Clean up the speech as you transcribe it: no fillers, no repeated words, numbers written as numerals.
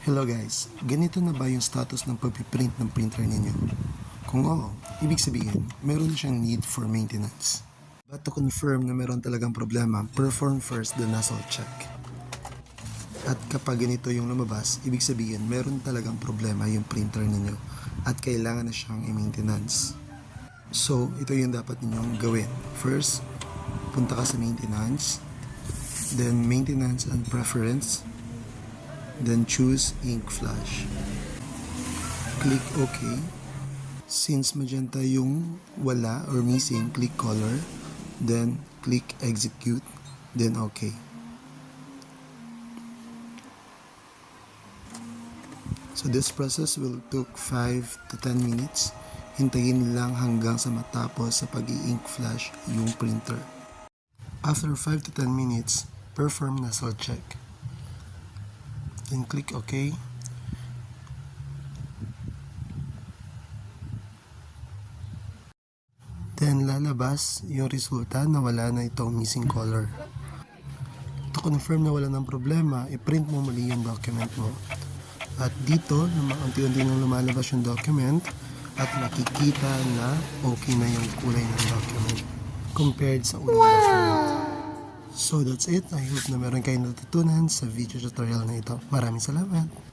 Hello guys, ganito na ba yung status ng pagpiprint ng printer ninyo? Kung oo, ibig sabihin, meron na siyang need for maintenance. But to confirm na meron talagang problema, perform first the nozzle check. At kapag ganito yung lumabas, ibig sabihin, meron talagang problema yung printer ninyo at kailangan na siyang i-maintenance. So, ito yung dapat ninyong gawin. First, punta ka sa maintenance, then maintenance and preference, then choose ink flash. Click OK. Since magenta yung wala or missing, click color, then click execute, then OK. So this process will took 5 to 10 minutes. Hintayin lang hanggang sa matapos sa pag-i-ink flash yung printer. After 5 to 10 minutes, perform nozzle check. Then click OK. Then lalabas yung resulta na wala na itong missing color. To confirm na wala ng problema, i-print mo muli yung document mo. At dito, unti-unti nang lumalabas yung document at makikita na okay na yung kulay ng document compared sa unang document. So that's it. I hope na meron kayong natutunan sa video tutorial na ito. Maraming salamat!